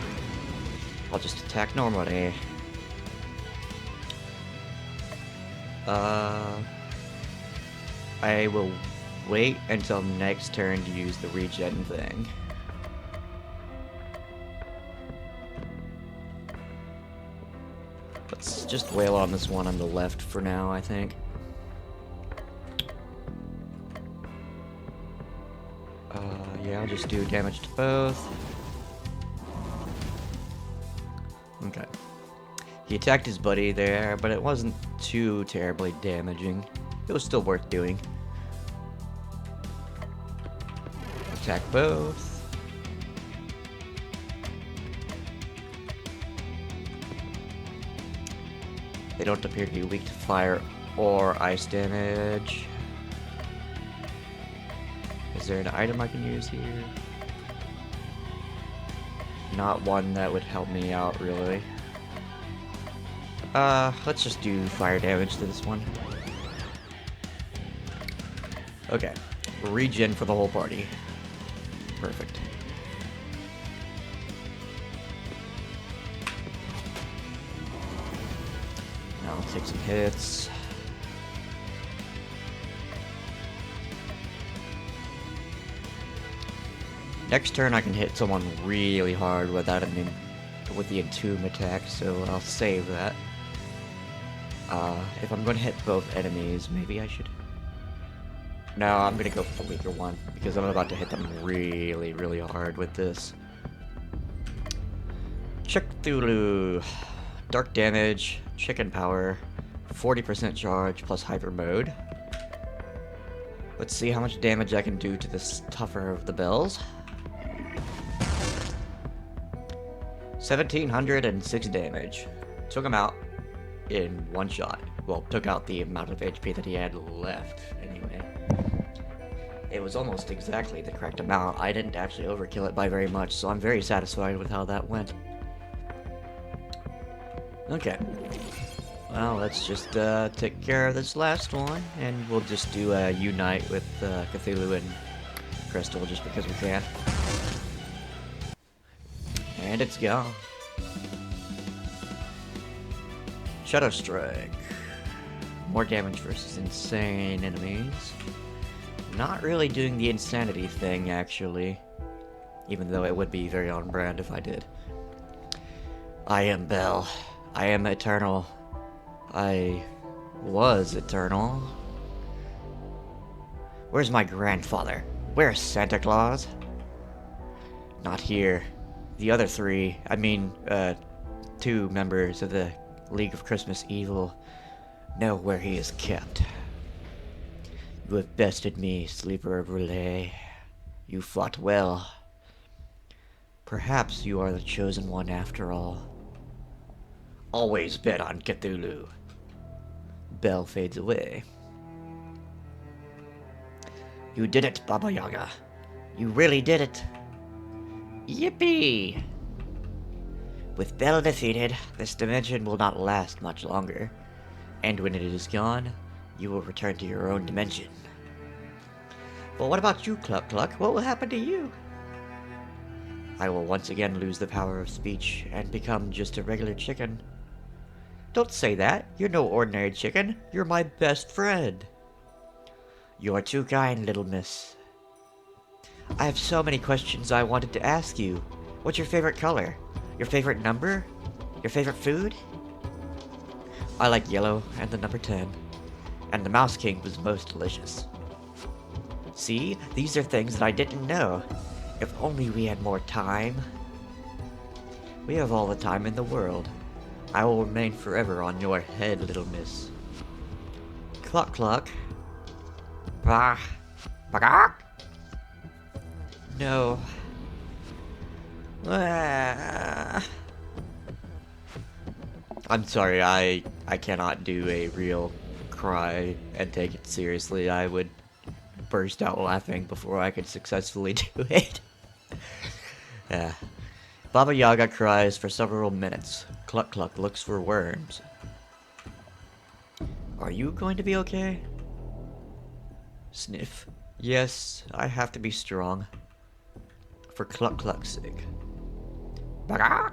I'll just attack normally. I will wait until next turn to use the regen thing. Let's just wail on this one on the left for now, I think. Yeah, I'll just do damage to both. Okay. He attacked his buddy there, but it wasn't too terribly damaging. It was still worth doing. Attack both. They don't appear to be weak to fire or ice damage. Is there an item I can use here? Not one that would help me out, really. Let's just do fire damage to this one. Okay. Regen for the whole party. Perfect. Now I'll take some hits. Next turn I can hit someone really hard without with the entomb attack, so I'll save that. If I'm going to hit both enemies, maybe I should... No, I'm going to go for the weaker one, because I'm about to hit them really, really hard with this. Cthulhu. Dark damage, chicken power, 40% charge, plus hyper mode. Let's see how much damage I can do to this tougher of the bells. 1706 damage. Took him out in one shot. Well, took out the amount of HP that he had left, anyway. It was almost exactly the correct amount. I didn't actually overkill it by very much, so I'm very satisfied with how that went. Okay. Well, let's just take care of this last one, and we'll just do a unite with Cthulhu and Crystal just because we can. And it's gone. Shadow Strike. More damage versus insane enemies. Not really doing the insanity thing, actually. Even though it would be very on brand if I did. I am Bell. I am eternal. I was eternal. Where's my grandfather? Where's Santa Claus? Not here. The other 3, I mean, 2 members of the League of Christmas Evil know where he is kept. You have bested me, Sleeper of Relay. You fought well. Perhaps you are the chosen one after all. Always bet on Cthulhu. Bell fades away. You did it, Baba Yaga. You really did it. Yippee! With Bell defeated, this dimension will not last much longer. And when it is gone, you will return to your own dimension. But what about you, Cluck Cluck? What will happen to you? I will once again lose the power of speech and become just a regular chicken. Don't say that. You're no ordinary chicken. You're my best friend. You are too kind, little miss. I have so many questions I wanted to ask you. What's your favorite color? Your favorite number? Your favorite food? I like yellow and the number 10. And the Mouse King was most delicious. See, these are things that I didn't know. If only we had more time. We have all the time in the world. I will remain forever on your head, little miss. Cluck cluck. Bah. Bah. No. Ah. I'm sorry, I cannot do a real cry and take it seriously. I would burst out laughing before I could successfully do it. Yeah. Baba Yaga cries for several minutes. Cluck Cluck looks for worms. Are you going to be okay? Sniff. Yes, I have to be strong. For Cluck Cluck's sake. Bagak!